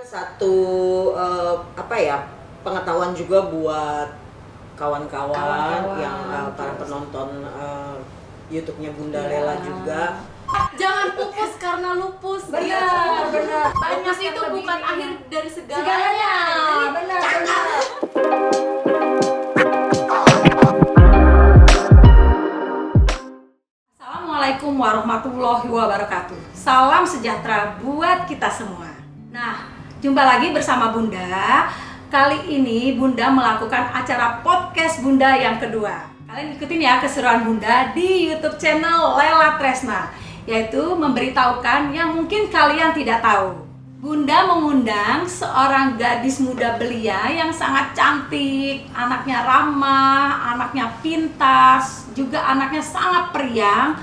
satu pengetahuan juga buat kawan-kawan yang para penonton YouTube-nya Bunda Lela juga. Jangan pupus karena lupus. Benar. Lupus itu bukan akhir dari segalanya. Benar. Assalamualaikum warahmatullahi wabarakatuh. Salam sejahtera buat kita semua. Nah, jumpa lagi bersama Bunda. Kali ini Bunda melakukan acara podcast Bunda yang kedua. Kalian ikutin ya keseruan Bunda di YouTube channel Lela Tresna, yaitu memberitahukan yang mungkin kalian tidak tahu. Bunda mengundang seorang gadis muda belia yang sangat cantik, anaknya ramah, anaknya pintas, juga anaknya sangat periang,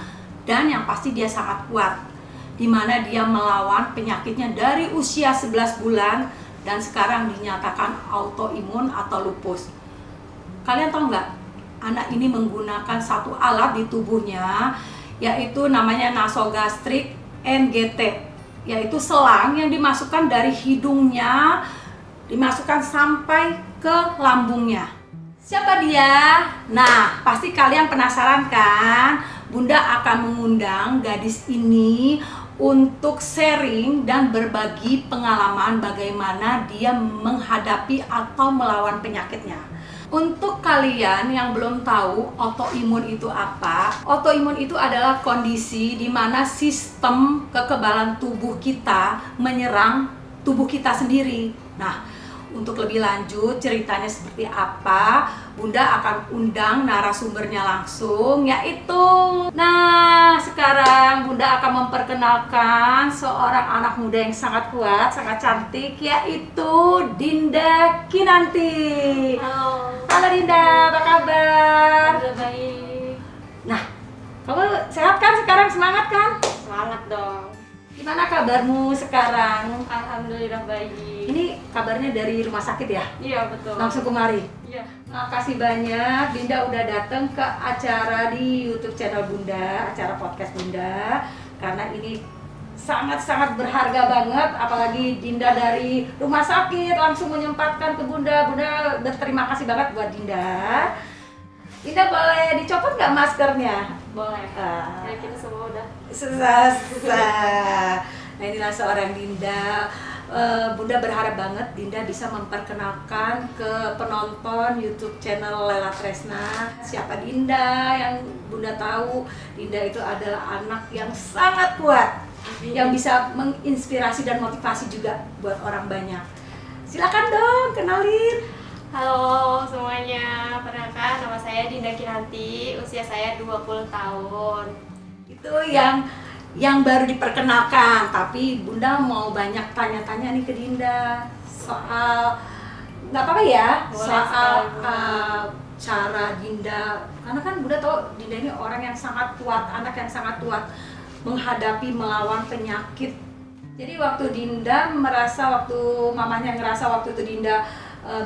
dan yang pasti dia sangat kuat, di mana dia melawan penyakitnya dari usia 11 bulan dan sekarang dinyatakan autoimun atau lupus. Kalian tahu nggak? Anak ini menggunakan satu alat di tubuhnya, yaitu namanya nasogastrik NGT, yaitu selang yang dimasukkan dari hidungnya, dimasukkan sampai ke lambungnya. Siapa dia? Nah, pasti kalian penasaran kan? Bunda akan mengundang gadis ini untuk sharing dan berbagi pengalaman bagaimana dia menghadapi atau melawan penyakitnya. Untuk kalian yang belum tahu autoimun itu apa, autoimun itu adalah kondisi di mana sistem kekebalan tubuh kita menyerang tubuh kita sendiri. Nah, untuk lebih lanjut ceritanya seperti apa, Bunda akan undang narasumbernya langsung, yaitu sekarang Bunda akan memperkenalkan seorang anak muda yang sangat kuat, sangat cantik, yaitu Dinda Kinanti. Halo Dinda, apa kabar? Udah baik. Nah, kamu sehat kan sekarang? Semangat kan? Semangat dong. Gimana kabarmu sekarang? Alhamdulillah baik. Ini kabarnya dari rumah sakit ya? Iya betul. Langsung kemari? Iya. Makasih banyak Dinda udah datang ke acara di YouTube channel Bunda, acara podcast Bunda. Karena ini sangat-sangat berharga banget, apalagi Dinda dari rumah sakit langsung menyempatkan ke Bunda. Bunda berterima kasih banget buat Dinda. Dinda boleh dicopot nggak maskernya? Boleh. Ya kita semua udah. Nah, inilah seorang Dinda. Bunda berharap banget Dinda bisa memperkenalkan ke penonton YouTube channel Lela Tresna siapa Dinda. Yang Bunda tahu, Dinda itu adalah anak yang sangat kuat, yang bisa menginspirasi dan motivasi juga buat orang banyak. Silakan dong, kenalin. Halo semuanya, perkenalkan nama saya Dinda Kinanti, usia saya 20 tahun. Itu yang baru diperkenalkan, tapi Bunda mau banyak tanya-tanya nih ke Dinda soal, nggak apa-apa ya, Boleh soal sekali. cara Dinda, karena kan Bunda tahu Dinda ini orang yang sangat kuat, anak yang sangat kuat menghadapi, melawan penyakit. Jadi waktu Dinda waktu mamanya ngerasa waktu itu Dinda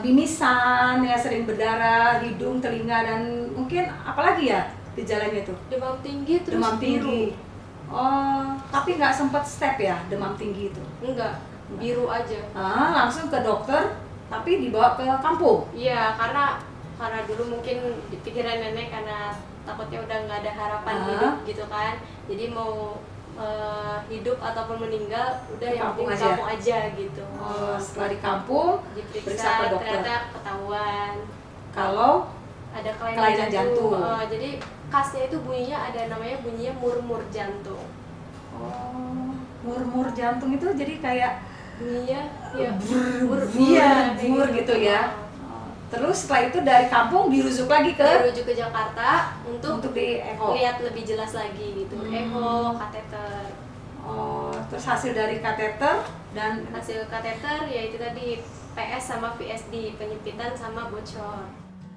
bimisan, ya sering berdarah, hidung, telinga, dan mungkin apalagi ya gejalanya itu? Demam tinggi terus Demam biru. tinggi. Oh, tapi nggak sempat step ya demam tinggi itu? Enggak, biru aja. Langsung ke dokter, tapi dibawa ke kampung. Iya, karena dulu mungkin di pikiran nenek karena takutnya udah nggak ada harapan hidup gitu kan. Jadi mau hidup ataupun meninggal udah yang Kampung penting aja. kampung aja gitu. Setelah di kampung, periksa Diperiksa ke dokter. ternyata ketahuan Kalau ada kelainan jantung. Jadi khasnya itu bunyinya murmur jantung. murmur jantung itu jadi kayak Bunyinya ya bur gitu ya. Terus setelah itu dari kampung dirujuk lagi ke Dirujuk ke Jakarta untuk di echo. lihat lebih jelas lagi gitu. Echo, kateter. Terus hasil dari kateter dan Hasil kateter yaitu tadi PS sama VSD, penyempitan sama bocor.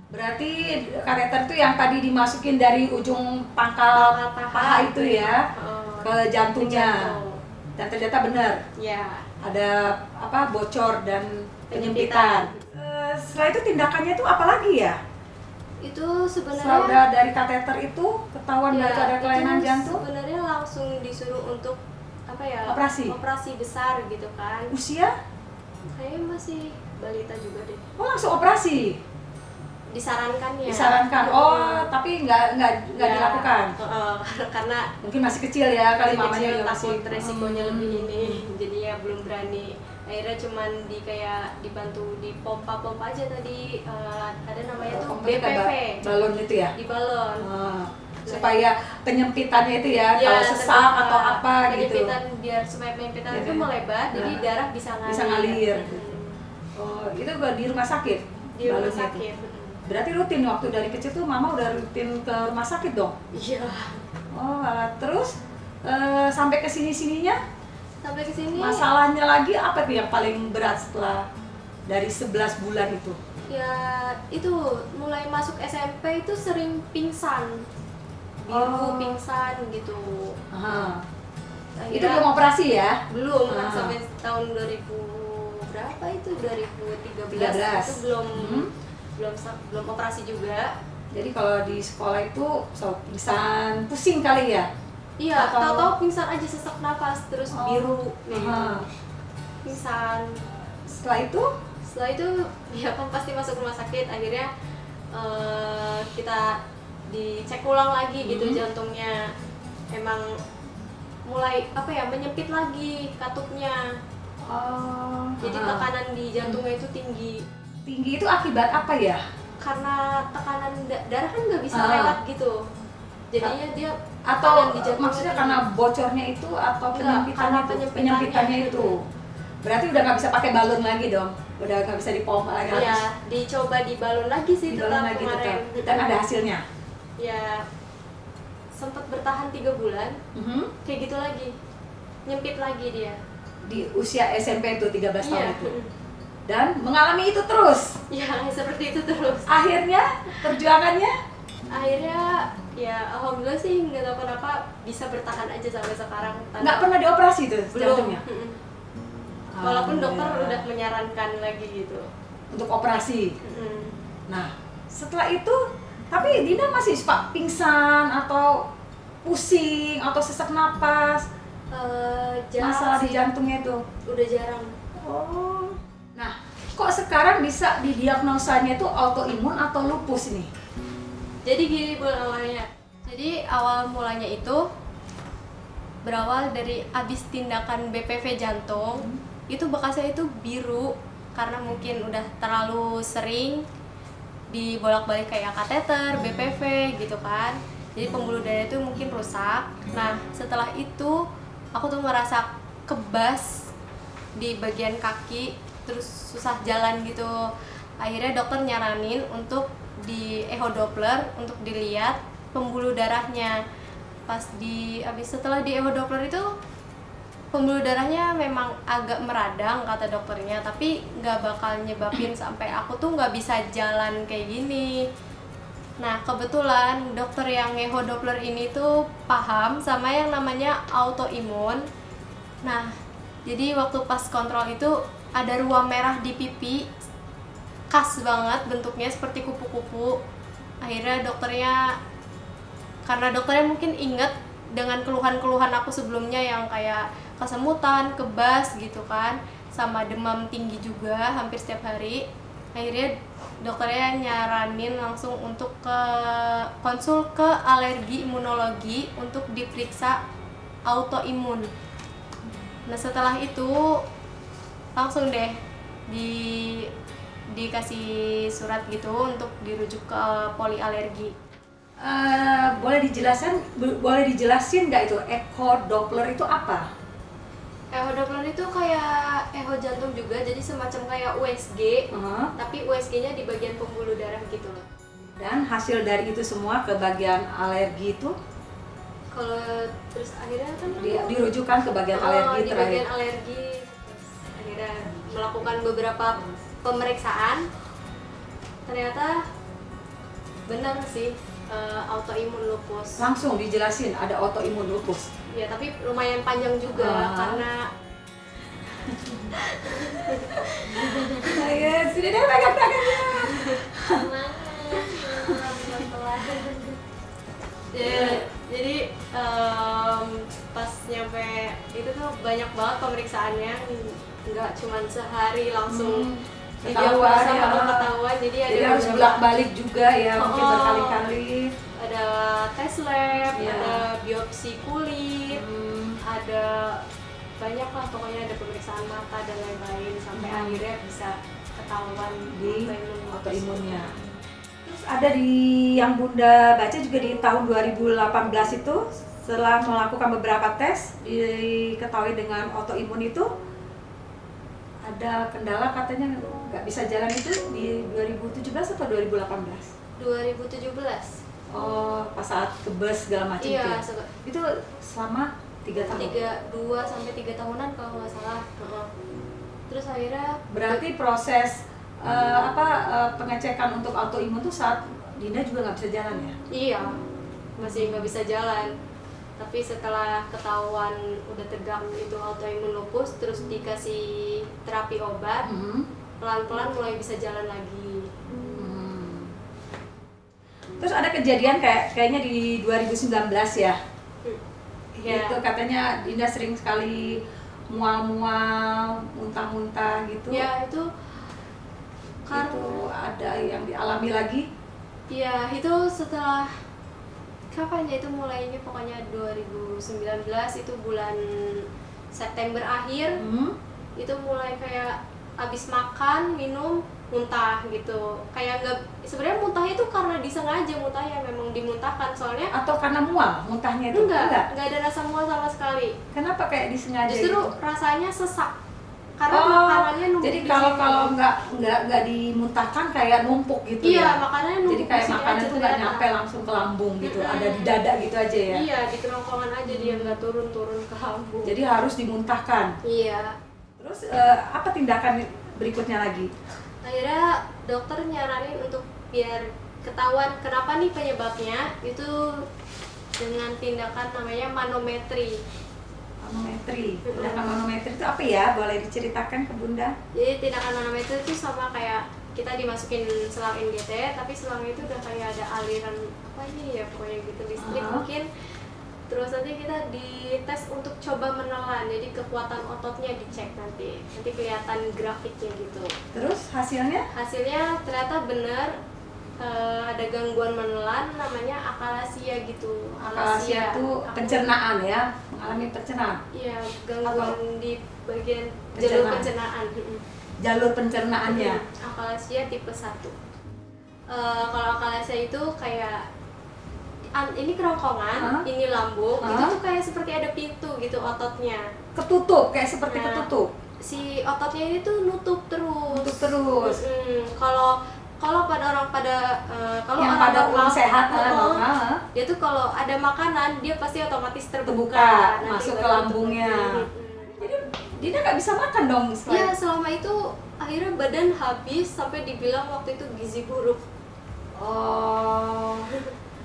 berarti kateter itu yang tadi dimasukin dari ujung pangkal paha itu ya ke jantungnya. Jantung. Dan ternyata benar Ya. ada bocor dan penyempitan. Setelah itu tindakannya itu apa lagi ya? Itu Setelah sebenarnya udah dari kateter itu ketahuan bahwa ada kelainan itu jantung, sebenarnya langsung disuruh untuk Operasi? operasi besar gitu kan. usia Kayaknya masih balita juga deh. Oh langsung operasi? Disarankan ya. Disarankan. Oh tapi nggak Ya, dilakukan. karena Mungkin masih kecil ya kali masih mamanya kecil, juga takut masih. resikonya lebih ini, jadi ya belum berani. Akhirnya cuman kayak dibantu di pompa aja tadi, ada namanya tuh Pompanya kayak BPV, balon itu ya. di balon. Supaya penyempitannya itu ya, Ya, kalau sesak atau apa gitu. penyempitan, biar supaya penyempitan Ya, itu kan? melebar, jadi Nah, darah bisa ngalir. bisa ngalir. Hmm. Oh itu gua di rumah sakit. Di rumah balonnya itu? sakit. Berarti rutin waktu dari kecil tuh mama udah rutin ke rumah sakit dong. Iya. Oh terus sampai ke sininya Sampai ke sini. masalahnya lagi apa tuh yang paling berat setelah dari 11 bulan itu? Ya itu mulai masuk SMP itu sering pingsan, Oh. pingsan gitu. Aha. Akhirnya- Itu belum operasi ya? belum Ah. sampai tahun 2000 berapa itu 2013 13. itu belum Hmm. belum operasi juga. Jadi kalau di sekolah itu selalu pingsan, pusing kali ya? Iya, Atau- tahu-tahu pingsan aja, sesak nafas terus Oh. biru nih. Aha. Pingsan. Setelah itu Setelah itu ya kan pasti masuk rumah sakit, akhirnya kita dicek ulang lagi gitu jantungnya. Emang mulai menyempit lagi katupnya. Jadi aha. tekanan di jantungnya itu tinggi. Tinggi itu akibat apa ya? Karena tekanan darah kan nggak bisa Ah. lewat gitu, jadinya dia Atau tekanan di jantungnya maksudnya tinggi. karena bocornya itu atau Enggak, karena penyempitannya itu? Berarti udah nggak bisa pakai balon lagi dong? Udah nggak bisa dipompa lagi? Ya dicoba di balon lagi sih, Di balon tetap lagi kemarin. tetap. Dan ada hasilnya? Ya sempat bertahan 3 bulan, kayak gitu lagi, nyempit lagi dia. Di usia SMP itu 13 tahun Iya. itu? Dan mengalami itu terus? Ya seperti itu terus. Akhirnya perjuangannya? Akhirnya ya alhamdulillah sih nggak tahu kenapa bisa bertahan aja sampai sekarang. Nggak pernah dioperasi tuh belum. jantungnya? Walaupun dokter Alhamdulillah. udah menyarankan lagi gitu. Untuk operasi? Mm. Nah, setelah itu, tapi Dina masih suka pingsan atau pusing atau sesak napas, Jarang masalah di sih. jantungnya itu. Udah jarang. Oh. Nah, kok sekarang bisa didiagnosanya itu autoimun atau lupus ini? Jadi gini Bu awalnya. Jadi awal mulanya itu berawal dari abis tindakan BPV jantung. Itu bekasnya itu biru karena mungkin udah terlalu sering dibolak-balik kayak kateter, BPV gitu kan. Jadi pembuluh darah itu mungkin rusak. Nah, setelah itu aku tuh ngerasa kebas di bagian kaki, terus susah jalan gitu. Akhirnya dokter nyaranin untuk di echo Doppler untuk dilihat pembuluh darahnya. Setelah di echo Doppler itu pembuluh darahnya memang agak meradang kata dokternya, tapi nggak bakal nyebabin sampai aku tuh nggak bisa jalan kayak gini. Nah kebetulan dokter yang echo Doppler ini tuh paham sama yang namanya autoimun. Nah jadi waktu pas kontrol itu ada ruam merah di pipi, khas banget bentuknya seperti kupu-kupu. Akhirnya karena dokternya mungkin inget dengan keluhan-keluhan aku sebelumnya yang kayak kesemutan, kebas gitu kan, sama demam tinggi juga hampir setiap hari. Akhirnya dokternya nyaranin langsung untuk konsul ke alergi imunologi untuk diperiksa autoimun. Nah setelah itu langsung deh dikasih surat gitu untuk dirujuk ke polialergi. Boleh dijelasin nggak itu echo Doppler itu apa? Echo Doppler itu kayak echo jantung juga, jadi semacam kayak USG, tapi USG-nya di bagian pembuluh darah gitu loh. Dan hasil dari itu semua ke bagian alergi itu Kalau terus akhirnya kan dirujukan ke bagian alergi di terakhir. bagian alergi, terus akhirnya melakukan beberapa pemeriksaan, ternyata benar sih autoimun lupus. Langsung dijelasin ada autoimun lupus. Ya tapi lumayan panjang juga karena Saya sudah deh pegang tangannya. jadi pas nyampe itu tuh banyak banget pemeriksaannya, nggak cuman sehari langsung Ketahuan ya. ketahuan. Jadi ada Jadi harus beberapa- bolak-balik juga ya, mungkin Oh. berkali-kali. ada tes lab, Iya. ada biopsi kulit, ada banyak lah, pokoknya ada pemeriksaan mata dan lain-lain sampai akhirnya bisa ketahuan Di autoimun. autoimunnya. Terus ada di yang Bunda baca juga di tahun 2018 itu, setelah melakukan beberapa tes diketahui dengan autoimun itu ada kendala, katanya nggak bisa jalan, itu di 2017 atau 2018? 2017. Oh, pas saat ke bus segala macam Iya, itu. Itu selama 3 tahun. 2 sampai 3 tahunan kalau nggak salah. Terus akhirnya Berarti proses pengecekan untuk autoimun tuh saat Dinda juga nggak bisa jalan ya? iya, masih nggak bisa jalan. Tapi setelah ketahuan udah tegak itu autoimun lupus, terus dikasih terapi obat, pelan-pelan mulai bisa jalan lagi. Terus ada kejadian kayaknya di 2019 ya? Ya. Itu katanya Dinda sering sekali mual-mual, muntah-muntah gitu. Ya itu Itu ada yang dialami lagi? ya itu setelah kapan ya, itu mulainya pokoknya 2019 itu bulan September akhir. Itu mulai kayak abis makan minum muntah gitu, kayak nggak, sebenarnya muntahnya itu karena disengaja, muntahnya memang dimuntahkan soalnya. Atau karena mual muntahnya itu? Enggak ada rasa mual sama sekali. Kenapa kayak disengaja? Justru gitu? rasanya sesak karena makanannya numpuk. Jadi di kalau sini. nggak dimuntahkan kayak numpuk gitu Iya, ya? makanannya numpuk. Jadi kayak di sini makanan aja tuh nggak ternyata. nyampe langsung ke lambung gitu, ada di dada gitu aja ya? Iya, di kerongkongan aja, dia nggak turun ke lambung. Jadi harus dimuntahkan. Iya. Terus apa tindakan berikutnya lagi? Akhirnya dokter nyaranin untuk biar ketahuan kenapa nih penyebabnya, itu dengan tindakan namanya manometri. Manometri. Tindakan manometri itu apa ya? Boleh diceritakan ke Bunda? Jadi tindakan manometri itu sama kayak kita dimasukin selang NGT, tapi selang itu udah kayak ada aliran apa ini ya, pokoknya gitu, listrik mungkin. Terus nanti kita dites untuk coba menelan, jadi kekuatan ototnya dicek nanti kelihatan grafiknya gitu. Terus hasilnya? Hasilnya ternyata bener, ada gangguan menelan namanya akalasia gitu. Akalasia itu pencernaan ya? Mengalami pencernaan? Iya, gangguan Atau di bagian pencernaan. jalur pencernaan. Jalur pencernaannya? Akalasia tipe 1. Kalau akalasia itu kayak ini kerongkongan, ini lambung, itu tuh kayak seperti ada pintu gitu ototnya. Ketutup, kayak seperti Nah, ketutup? Si ototnya ini tuh nutup terus. Nutup terus? Kalau kalau Yang orang pada normal, sehat, normal, dia tuh kalau ada makanan dia pasti otomatis terbuka, nanti masuk ke baru lambungnya. Jadi Dina nggak bisa makan dong Iya, setelah selama itu akhirnya badan habis sampai dibilang waktu itu gizi buruk. Oh,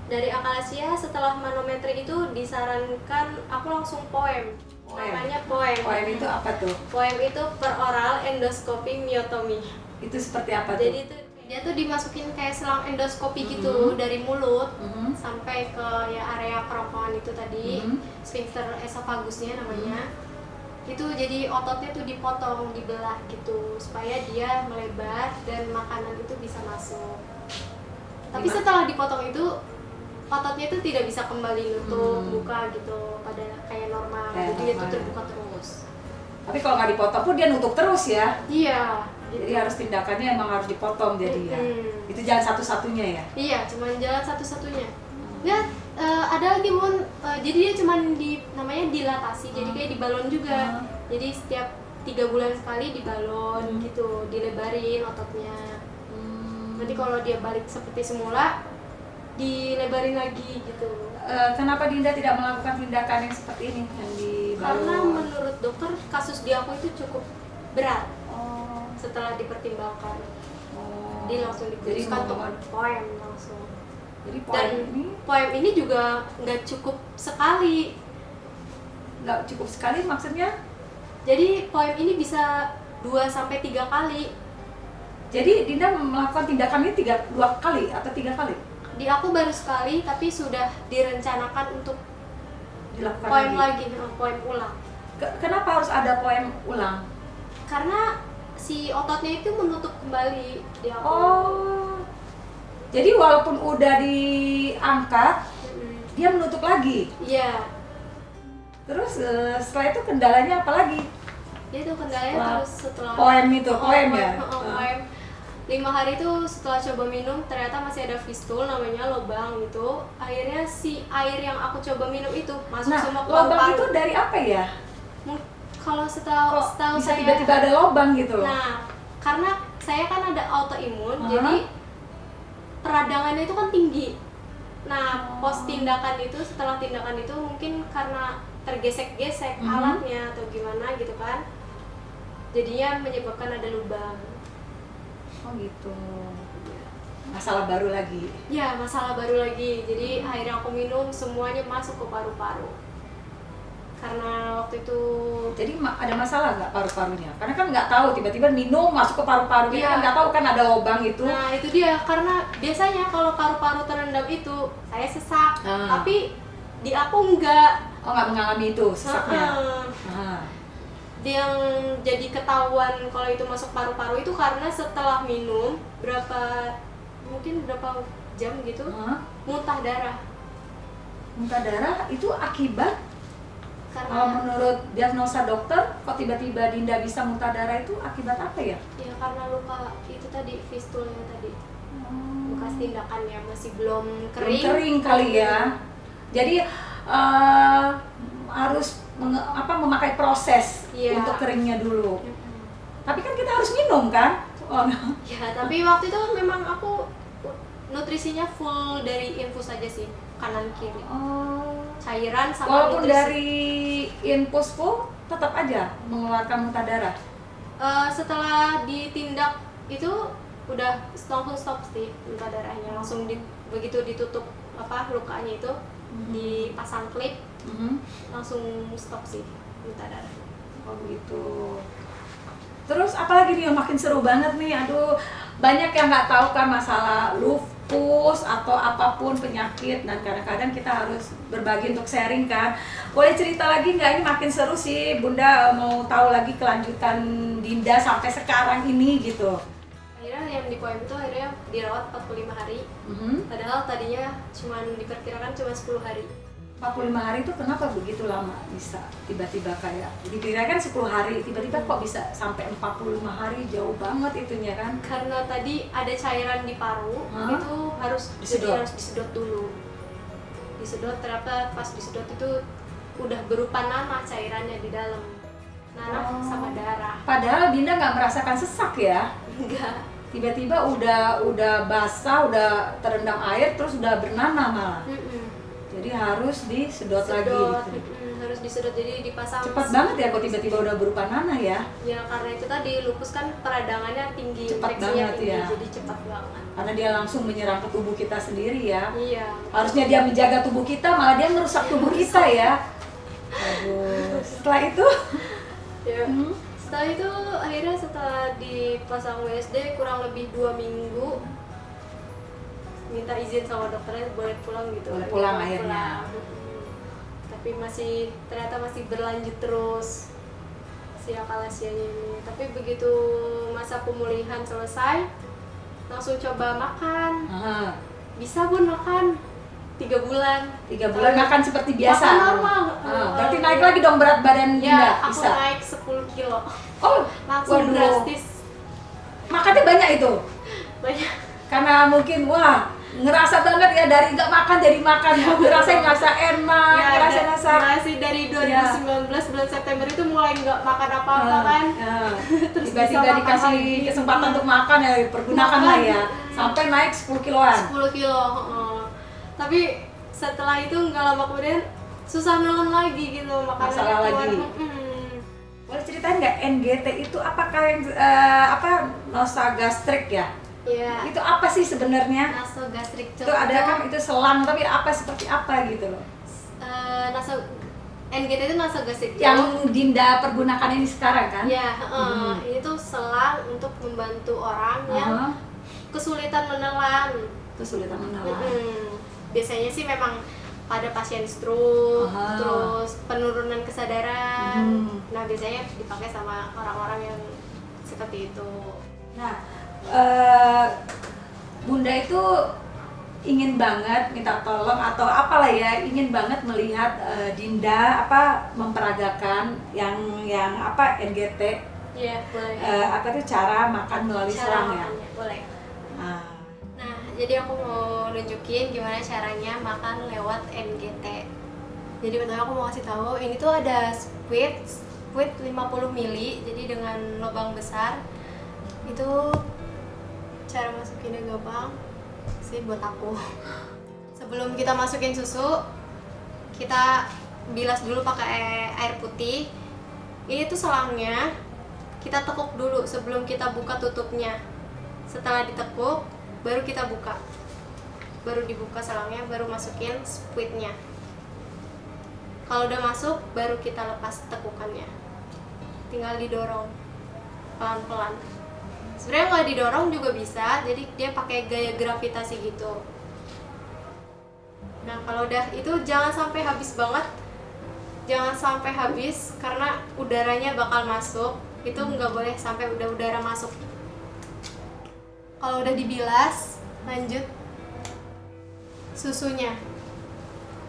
Dari akalasia setelah manometri itu disarankan aku langsung poem. Namanya poem. poem itu apa tuh? Poem itu peroral endoskopi myotomi. Itu seperti apa tuh? Jadi itu dia tuh dimasukin kayak selang endoskopi gitu dari mulut sampai ke ya area kerongkongan itu tadi, sphincter esopagusnya namanya. Itu jadi ototnya tuh dipotong, dibelah gitu supaya dia melebar dan makanan itu bisa masuk. Tapi setelah dipotong itu ototnya itu tidak bisa kembali nutup, buka gitu pada kayak normal. Kayak Jadi itu normal. terbuka terus. Tapi kalau nggak dipotong pun dia nutup terus ya? Iya. Jadi harus tindakannya emang harus dipotong jadi ya? Itu jalan satu-satunya ya? Iya, cuman jalan satu-satunya. Nggak, ada lagi jadi dia cuman namanya dilatasi, jadi kayak dibalon juga. Jadi setiap 3 bulan sekali dibalon gitu, dilebarin ototnya. Nanti kalau dia balik seperti semula, dilebarin lagi gitu. Kenapa Dinda tidak melakukan tindakan yang seperti ini yang dibalon? Karena menurut dokter kasus di aku itu cukup berat. Oh. Setelah dipertimbangkan, dia langsung Jadi diputuskan untuk mau- poem langsung. Jadi Dan poem ini poem ini juga nggak cukup sekali. nggak cukup sekali maksudnya? Jadi poem ini bisa 2-3 kali. Jadi Dinda melakukan tindakan ini 2 kali atau 3 kali Di aku baru sekali, tapi sudah direncanakan untuk dilakukan poem lagi, poem ulang. Kenapa harus ada poem ulang? Karena si ototnya itu menutup kembali di aku. Oh. Jadi walaupun udah diangkat, dia menutup lagi. Iya. Terus setelah itu kendalanya apa lagi? Ya itu kendalanya terus setelah poem itu, poem ya? Poem. 5 hari itu setelah coba minum ternyata masih ada fistul namanya lobang gitu. Akhirnya si air yang aku coba minum itu masuk semua ke lobang paru-paru. itu dari apa ya? Kalau setahu bisa saya tiba-tiba ada lobang gitu loh. Nah, karena saya kan ada autoimun, jadi peradangannya itu kan tinggi. Nah, pos tindakan itu, setelah tindakan itu mungkin karena tergesek-gesek alatnya atau gimana gitu kan, jadinya menyebabkan ada lubang. Oh gitu. Masalah baru lagi. Ya, masalah baru lagi. Jadi akhirnya aku minum semuanya masuk ke paru-paru. Karena waktu itu jadi ada masalah nggak paru-parunya? Karena kan nggak tahu tiba-tiba minum masuk ke paru-paru, kita kan nggak tahu kan ada lubang itu. Nah itu dia, karena biasanya kalau paru-paru terendam itu saya sesak, tapi di aku enggak. Oh, nggak mengalami itu sesaknya. Yang jadi ketahuan kalau itu masuk paru-paru itu karena setelah minum mungkin berapa jam gitu, muntah darah. Muntah darah itu akibat? Karena kalau menurut diagnosa dokter, kok tiba-tiba Dinda bisa muntah darah itu akibat apa ya? Ya karena luka itu tadi, fistulnya tadi. Bekas tindakannya masih belum kering. Belum kering kali ya. Jadi harus memakai proses untuk keringnya dulu. Tapi kan kita harus minum kan? Ya, tapi waktu itu memang aku nutrisinya full dari infus aja sih, kanan kiri. Cairan sama walaupun nutrisi. Dari infus pun tetap aja mengeluarkan muntah darah. Setelah ditindak itu udah langsung stop sih muntah darahnya, langsung begitu ditutup lukanya itu dipasang klip, langsung stop sih muntah darah. Oh gitu. Terus apalagi nih yang makin seru banget nih, aduh banyak yang nggak tahu kan masalah lupus atau apapun penyakit, dan kadang-kadang kita harus berbagi untuk sharing kan. Boleh cerita lagi nggak? Ini makin seru sih, Bunda mau tahu lagi kelanjutan Dinda sampai sekarang ini gitu. Akhirnya yang di poem itu akhirnya dirawat 45 hari, padahal tadinya diperkirakan cuma 10 hari. 45 hari itu kenapa begitu lama bisa tiba-tiba kayak dikirakan 10 hari, tiba-tiba kok bisa sampai 45 hari, jauh banget itunya kan? Karena tadi ada cairan di paru, itu harus disedot dulu. Disedot, ternyata pas disedot itu udah berupa nanah cairannya di dalam. Nanah sama darah. Padahal Dinda nggak merasakan sesak ya? Enggak. Tiba-tiba udah basah, udah terendam air, terus udah bernanah malah. Jadi harus disedot lagi gitu. Harus disedot, jadi dipasang. Cepat banget ya kok tiba-tiba udah berupa nanah ya? Ya karena itu tadi lupus kan peradangannya tinggi, cepat infeksinya banget tinggi, ya. jadi cepat banget. Karena dia langsung menyerang ke tubuh kita sendiri ya. Iya. Harusnya dia menjaga tubuh kita, malah dia merusak tubuh kita ya. Aduh. Setelah itu? Ya. Setelah itu akhirnya setelah dipasang WSD kurang lebih 2 minggu, minta izin sama dokternya boleh pulang gitu. Boleh pulang akhirnya. Tapi ternyata masih berlanjut terus si akalasianya ini. Tapi begitu masa pemulihan selesai, langsung coba makan. Bisa Bun makan 3 bulan. 3 bulan makan seperti biasa. Makan normal. Berarti naik lagi dong berat badan Dinda? Ya, aku bisa? naik 10 kilo. Oh, langsung drastis. Makannya banyak itu? Banyak. Karena mungkin ngerasa banget ya, dari nggak makan jadi makan, ngerasa enak, Ya, ngerasa masih dari 2019 bulan September itu mulai nggak makan apa-apa kan. Terus tiba-tiba dikasih kesempatan untuk makan ya, pergunakan lah ya, sampai naik 10 kiloan. 10 kilo. Tapi setelah itu nggak lama kemudian susah nelen lagi gitu, makanannya Masalah lagi. Boleh ceritain nggak NGT itu apakah yang nasogastrik ya? Iya. Itu apa sih sebenarnya? Nasogastrik Itu ada kan itu selang, tapi seperti apa gitu loh? NGT itu nasogastrik yang Dinda pergunakan ini sekarang kan? Ya, ini tuh selang untuk membantu orang yang kesulitan menelan. Kesulitan menelan. Biasanya sih memang pada pasien stroke, terus penurunan kesadaran. Nah biasanya dipakai sama orang-orang yang seperti itu. Nah, Bunda itu ingin banget minta tolong atau apalah ya, ingin banget melihat Dinda memperagakan yang NGT. Iya, boleh. Tuh cara makan melalui selang ya. Makannya, boleh. Nah, Jadi aku mau nunjukin gimana caranya makan lewat NGT. Jadi pertama aku mau kasih tahu, ini tuh ada squid 50 ml, jadi dengan lubang besar. Itu cara masukinnya gampang sih buat aku. Sebelum kita masukin susu, kita bilas dulu pakai air putih. Ini tuh selangnya kita tekuk dulu sebelum kita buka tutupnya. Setelah ditekuk, baru kita buka. Baru dibuka selangnya, baru masukin squidnya. Kalau udah masuk, baru kita lepas tekukannya. Tinggal didorong pelan-pelan. Sebenarnya nggak didorong juga bisa, jadi dia pakai gaya gravitasi gitu. Nah, kalau udah itu jangan sampai habis banget. Jangan sampai habis karena udaranya bakal masuk. Itu nggak boleh sampai udah udara masuk. Kalau udah dibilas, lanjut susunya.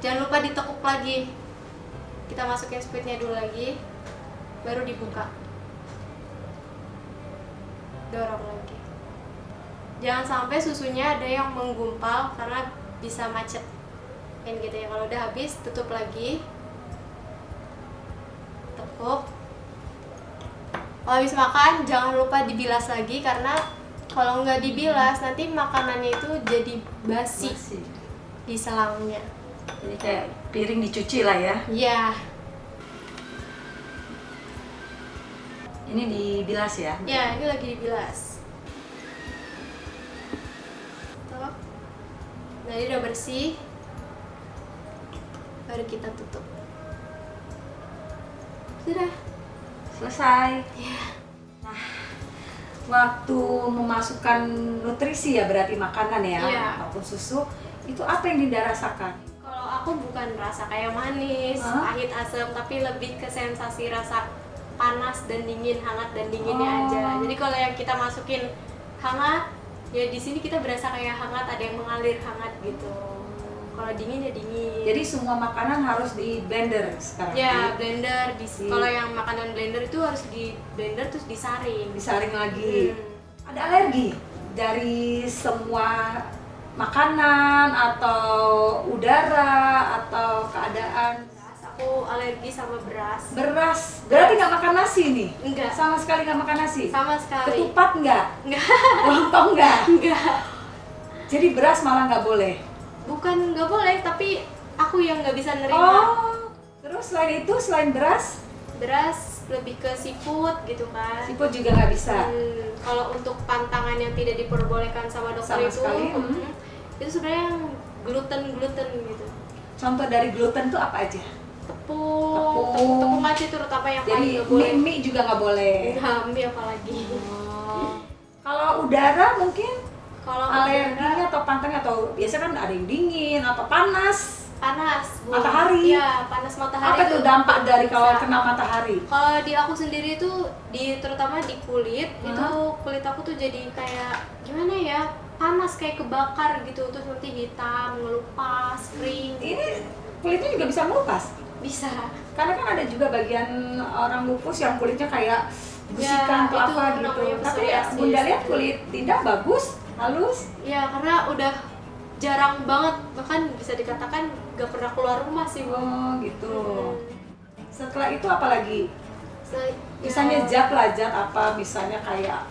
Jangan lupa ditekuk lagi. Kita masukin squidnya dulu lagi, baru dibuka. Dorong lagi. Jangan sampai susunya ada yang menggumpal karena bisa macet. Kan gitu ya. Kalau udah habis, tutup lagi. Tekuk. Kalau habis makan, jangan lupa dibilas lagi karena kalau nggak dibilas nanti makanannya itu jadi basi di selangnya. jadi kayak piring dicuci lah ya. Iya. Ini dibilas ya? Ya, ini lagi dibilas. Tuh. Nah, ini udah bersih. Baru kita tutup. Sudah. Selesai. Ya. Nah, waktu memasukkan nutrisi ya berarti makanan ya, Iya. maupun susu, itu apa yang Dinda rasakan? Kalau aku bukan rasa kayak manis, pahit, asam, tapi lebih ke sensasi rasa panas dan dingin, hangat dan dinginnya aja. Jadi kalau yang kita masukin hangat, ya di sini kita berasa kayak hangat, ada yang mengalir hangat gitu. Kalau dingin ya dingin. Jadi semua makanan harus di blender sekarang? Ya, blender. Kalau yang makanan blender itu harus di blender terus disaring. Disaring lagi. Ada alergi dari semua makanan atau udara atau keadaan? Aku alergi sama beras. Beras? Berarti nggak makan nasi nih? Enggak. Sama sekali nggak makan nasi? Sama sekali. Ketupat nggak? Enggak. Lontong nggak? Enggak. Jadi beras malah nggak boleh? Bukan nggak boleh, tapi aku yang nggak bisa nerima. Oh, terus selain itu, selain beras? Beras lebih ke seafood gitu kan. Seafood juga nggak bisa? Kalau untuk pantangan yang tidak diperbolehkan sama dokter Sama itu, sekali, itu sebenarnya yang gluten gitu. Contoh dari gluten tuh apa aja? Tepung aja terutama yang Jadi paling nggak boleh. mie juga nggak boleh? Nah, mie apalagi. Kalau udara mungkin Kalau alerginya atau pantangnya, atau biasanya kan ada yang dingin atau panas? panas, Bu. Matahari? Iya, panas matahari. Apa tuh dampak dari kalau bisa. kena matahari? Kalau di aku sendiri tuh terutama di kulit, itu kulit aku tuh jadi kayak gimana ya? Panas, kayak kebakar gitu, terus nanti hitam, ngelupas, kering. Ini kulitnya juga bisa melupas? Bisa. Karena kan ada juga bagian orang lupus yang kulitnya kayak gusikan atau itu apa gitu. namanya Tapi ya, psoriasis. Bunda lihat kulit Dinda bagus, halus. Ya, karena udah jarang banget, bahkan bisa dikatakan gak pernah keluar rumah sih, Bu. Oh gitu. Setelah itu apa lagi? Ya, Misalnya zat apa, misalnya kayak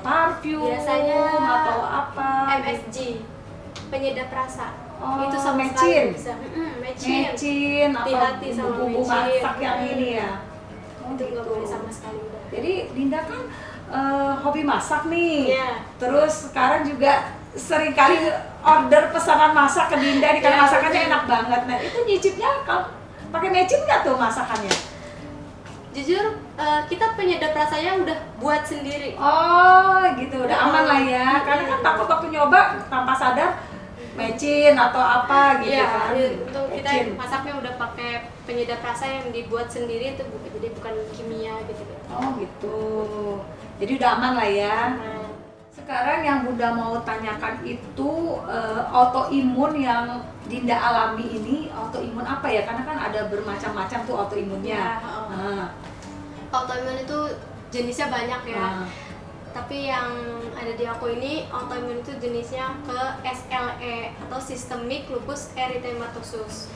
parfum biasanya atau apa? MSG, penyedap rasa. Oh, Itu sama mecin. sekali bisa. Mecin. Mecin atau Hati-hati sama bumbu mecin. masak yang ini ya. Oh, Itu nggak gitu. boleh sama sekali, udah. Jadi Dinda kan hobi masak nih. Iya. Terus sekarang juga seringkali order pesanan masak ke Dinda nih karena Iya, masakannya betul. enak banget. Nah, itu nyicipnya kalau pakai mecin nggak tuh masakannya? Jujur, kita penyedap rasanya udah buat sendiri. Oh gitu, udah aman lah ya. Karena kan takut waktu nyoba tanpa sadar mecin atau apa gitu Iya, kan. untuk kita Mecin. masaknya udah pakai penyedap rasa yang dibuat sendiri itu jadi bukan kimia gitu. Oh gitu. Jadi udah aman lah ya. Nah, Sekarang yang Bunda mau tanyakan itu autoimun yang Dinda alami ini autoimun apa ya? Karena kan ada bermacam-macam tuh autoimunnya. Ya, Nah, autoimun itu jenisnya banyak ya. nah, Tapi yang ada di aku ini autoimun itu jenisnya ke SLE atau Systemic Lupus Erythematosus.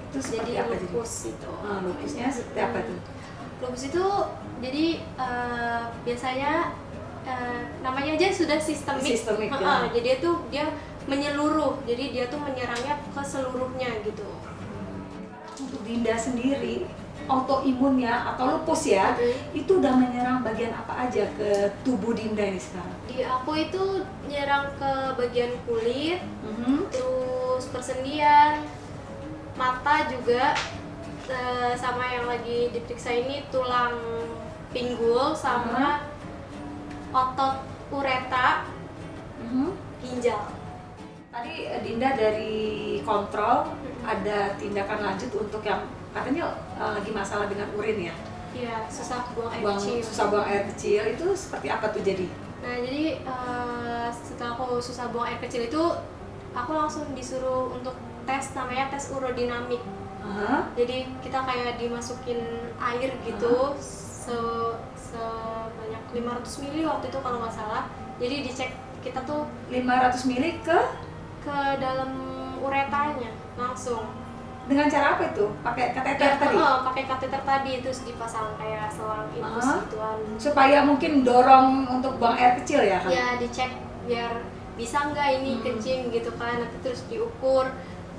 itu seperti Jadi apa jadi? lupus itu. Lupusnya seperti apa tuh? Lupus itu jadi biasanya namanya aja sudah sistemik. Sistemik, ya. Jadi itu dia menyeluruh. Jadi dia tuh menyerangnya ke seluruhnya gitu. Untuk Dinda sendiri autoimunnya atau lupus ya, itu udah menyerang bagian apa aja ke tubuh Dinda ini sekarang? Di aku itu nyerang ke bagian kulit, terus persendian, mata juga, sama yang lagi diperiksa ini tulang pinggul sama otot uretra, ginjal. Tadi Dinda dari kontrol ada tindakan lanjut untuk yang katanya lagi masalah dengan urin ya, Iya, susah buang air kecil. susah buang air kecil, itu seperti apa tuh jadi? Nah, jadi setelah aku susah buang air kecil itu, aku langsung disuruh untuk tes namanya tes urodinamik. Jadi kita kayak dimasukin air gitu sebanyak 500 mili waktu itu kalau nggak salah. Jadi dicek kita tuh 500 mili ke dalam uretanya langsung. dengan cara apa itu? Pakai kateter tadi? Pakai kateter tadi terus dipasang kayak selang infus gituan. Supaya mungkin dorong untuk buang air kecil ya kan? Ya dicek biar bisa nggak ini kencing gitu kan, nanti terus diukur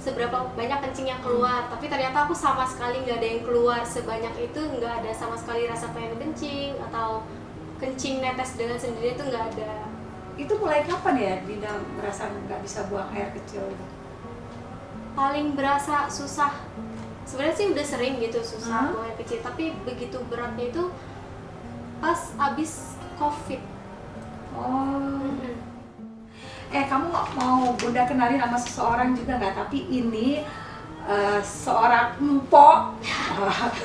seberapa banyak kencing yang keluar. Tapi ternyata aku sama sekali nggak ada yang keluar sebanyak itu, nggak ada sama sekali rasa pengen kencing atau kencing netes dengan sendiri itu nggak ada. Itu mulai kapan ya Dinda merasa nggak bisa buang air kecil? Paling berasa susah, sebenarnya sih udah sering gitu susah buang air kecil, tapi begitu beratnya itu pas abis COVID. Kamu mau Bunda kenalin sama seseorang juga nggak? Tapi ini seorang empok,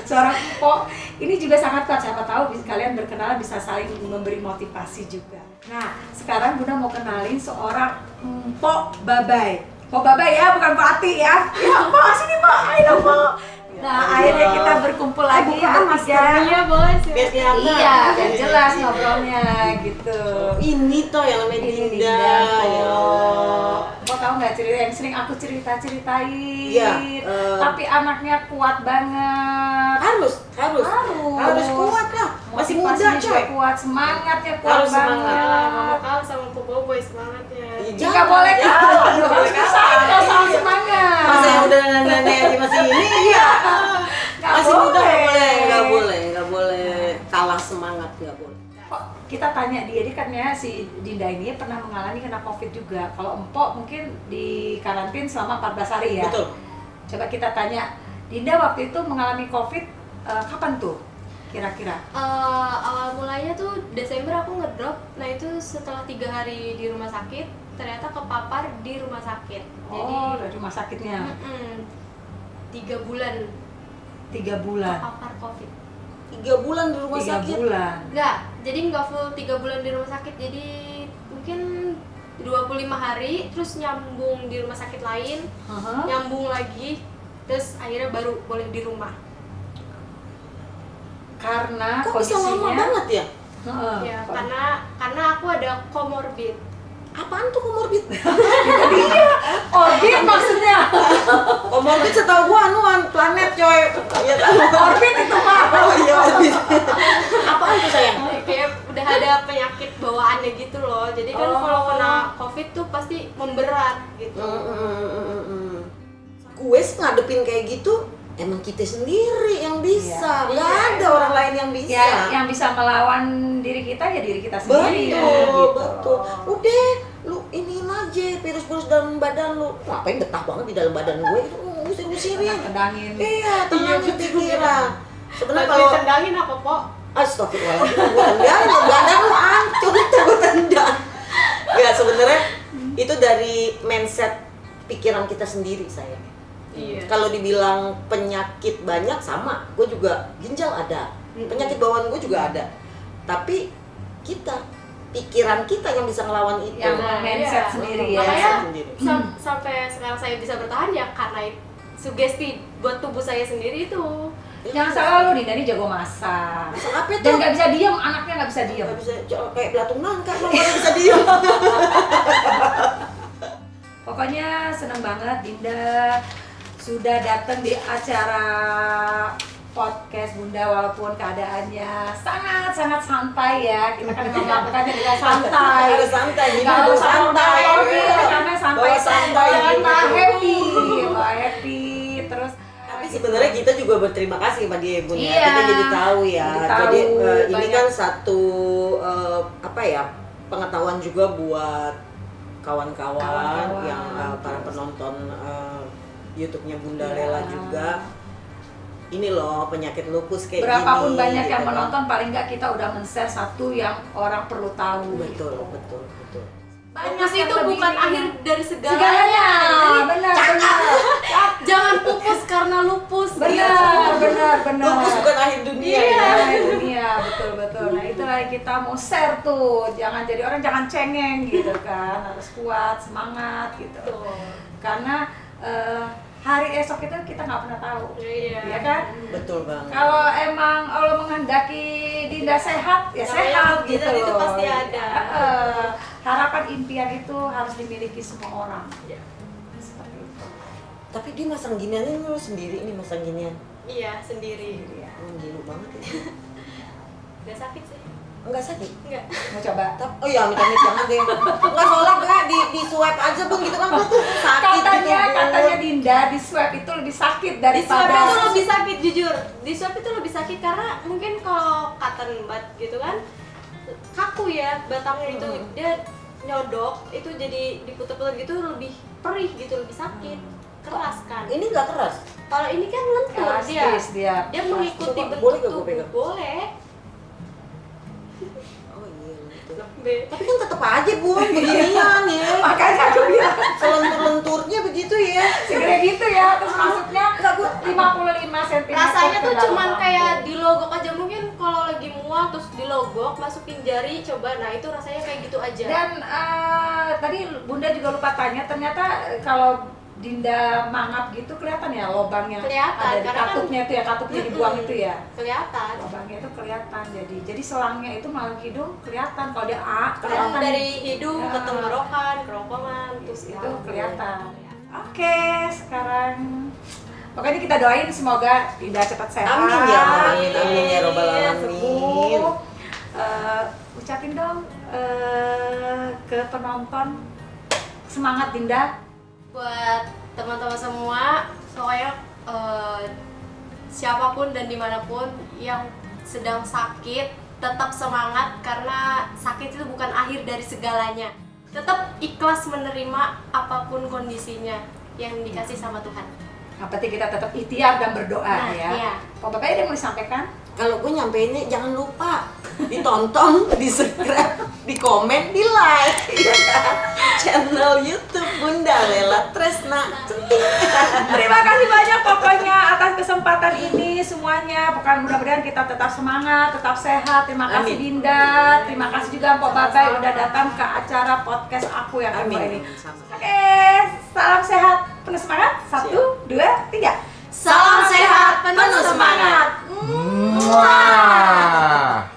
seorang empok ini juga sangat kuat. Siapa tahu kalian berkenalan bisa saling memberi motivasi juga. Nah, sekarang Bunda mau kenalin seorang empok babai. Empok babai ya, bukan Pak Ati ya. Ya, Pak, sini Pak, ayo Pak. Nah, akhirnya kita berkumpul lagi Iya boleh sih. Biar kelihatan. Iya, dan jelas ngobrolnya gitu. Ini toh yang namanya Dinda. Ya. Kok tahu nggak cerita yang sering aku ceritain? Iya, Tapi anaknya kuat banget. Harus kuat lah. Masih muda Motivasinya juga coy. kuat, semangatnya kuat Harus banget. semangat. Mama kamu sama Popo Boy semangatnya. Nggak boleh kalah, harus bersaing kalau soal semangat. Masa yang udah nenek aja masih ini ya. Nggak Masih muda boleh. nggak boleh kalah semangat, nggak boleh. Kok kita tanya dia kan ya, si Dinda ini pernah mengalami kena COVID juga. Kalau Empok mungkin di karantin selama 14 hari ya. Betul. Coba kita tanya, Dinda waktu itu mengalami COVID kapan tuh kira-kira? Awal mulanya tuh Desember aku ngedrop. Nah itu setelah 3 hari di rumah sakit, ternyata kepapar di rumah sakit. Jadi Dari rumah sakitnya 3 bulan 3 bulan. kepapar COVID. 3 bulan di rumah 3 sakit. bulan. Enggak, jadi nggak full 3 bulan di rumah sakit. Jadi mungkin 25 hari, terus nyambung di rumah sakit lain, nyambung lagi, terus akhirnya baru boleh di rumah. Karena Kok bisa lama kondisinya banget ya? Ya, karena aku ada comorbid. Apaan tuh komorbid? orbit maksudnya. Komorbid setahu gua anuan planet coy. Iya kan? Orbit itu mah. Oh iya orbit. Apaan tuh sayang? Kayak udah ada penyakit bawaannya gitu loh. Jadi kan kalau kena COVID tuh pasti memberat gitu. Gue sih ngadepin kayak gitu emang kita sendiri yang bisa, nggak ada orang lain yang bisa. Ya, yang bisa melawan diri kita ya diri kita sendiri. Betul. Udah, lu iniin aja virus-virus dalam badan lu. Ngapain betah banget di dalam badan gue itu ngusir-ngusirin. Tendangin. Iya, tenangin pikiran. Sebenarnya Kalau kalau tendangin apa kok? astagfirullahaladzim, gue tendang, badan lu hancur, gue tendang. Ya sebenarnya itu dari mindset kita sendiri sayang. Iya. Kalau dibilang penyakit banyak sama, gue juga ginjal ada, penyakit bawaan gue juga ada. Tapi pikiran kita yang bisa ngelawan itu. Yang mindset sendiri ya. Makanya Sendiri. sampai sekarang saya bisa bertahan ya karena sugesti buat tubuh saya sendiri itu. Jangan salah lu nih, Dani jago masak. Masak apa Dan tuh? nggak bisa diem, anaknya nggak bisa diem. Gak bisa kayak belatung nangka, nggak bisa diem. Pokoknya seneng banget Dinda sudah datang di acara podcast Bunda walaupun keadaannya sangat-sangat santai ya. Kita kan memang melakukannya dengan santai. Harus santai, jadi Nggak harus usah santai. karena santai Bawa santai jangan gitu. happy terus. Tapi sebenarnya kita juga berterima kasih pada dia, Bun. Iya. Kita jadi tahu ya. Jadi tahu, Jadi ini banyak. kan satu pengetahuan juga buat kawan-kawan Kawan-kawan. yang para penonton YouTube-nya Bunda Lela juga. Ini loh penyakit lupus kayak Berapapun gini. banyak yang gitu kan. menonton, paling nggak kita udah men-share satu yang orang perlu tahu. Betul, gitu. betul. Pupus yang itu lebih- bukan akhir dari segalanya. segalanya. Jadi, Benar. jangan pupus karena lupus. Benar. Lupus bukan akhir dunia Iya. ya. Dunia, betul. Nah itulah yang kita mau share tuh. Jangan jadi orang jangan cengeng gitu kan. Harus kuat, semangat gitu. Karena hari esok itu kita nggak pernah tahu. Iya. Iya kan? Betul banget. Kalau emang Allah menghendaki Dinda sehat, ya Namanya sehat mukjizat gitu. itu pasti ada. Harapan impian itu harus dimiliki semua orang. Iya. Seperti itu. Tapi dia masang giniannya lu sendiri ini masang ginian. Iya, sendiri. Gila banget ya. Gak sakit sih. Enggak sakit. Enggak. Mau coba? Oh iya, amit-amit jangan deh. Enggak soalnya gue di swab aja Bun gitu kan gue tuh sakit gitu. Katanya Dinda di swab itu lebih sakit Di swab daripada itu lebih sakit jujur. Di swab itu lebih sakit karena mungkin kalau cotton bud gitu kan kaku ya batangnya itu dia nyodok itu jadi diputer-puter gitu lebih perih gitu lebih sakit keras kan. Ini enggak keras. Kalau ini kan lentur elastis dia. dia mengikuti Coba, bentuk boleh gak gue tubuh pegang? boleh. Oh iya gitu. Be. Tapi kan tetap aja Bun beginian ya. Makanya aku bilang Selentur-lenturnya begitu ya. segede gitu ya, terus masuknya 55 cm. Rasanya tuh cuman kayak dilogok aja mungkin kalau lagi mual terus dilogok masukin jari coba nah itu rasanya kayak gitu aja. Dan tadi Bunda juga lupa tanya, ternyata kalau Dinda mangap gitu kelihatan ya lobang yang Kelihatan, ada di karena kan- katupnya itu ya, katupnya dibuang itu ya. Kelihatan. Lobangnya itu kelihatan, jadi selangnya itu malah hidung kelihatan. Kalau dia Kan kelihatan dari hidung Ya. ke tenggorokan, kerongkongan, terus itu kelihatan. Oke, sekarang pokoknya kita doain semoga Dinda cepat sehat. Amin ya Allah, amin ya robbal Iya, alamin. sembuh. Ucapin dong ke penonton semangat Dinda. buat teman-teman semua pokoknya siapapun dan dimanapun yang sedang sakit tetap semangat karena sakit itu bukan akhir dari segalanya. Tetap ikhlas menerima apapun kondisinya yang dikasih sama Tuhan. Yang penting kita tetap ikhtiar dan berdoa Nah, ya. iya. Kok Bapak ada yang mau disampaikan? Kalau gue nyampeinnya jangan lupa ditonton, di subscribe, di komen, di like ya kan? Channel YouTube Bunda Lela Tresna. Terima kasih banyak pokoknya atas kesempatan ini semuanya. Pokoknya mudah-mudahan kita tetap semangat, tetap sehat. Terima kasih Amin. Dinda. Terima kasih juga Mpok Bapak yang udah datang ke acara podcast aku yang kedua ini. Sama. Oke, salam sehat, penuh semangat. 1, 2, 3. Salam sehat, penuh semangat. Mwah.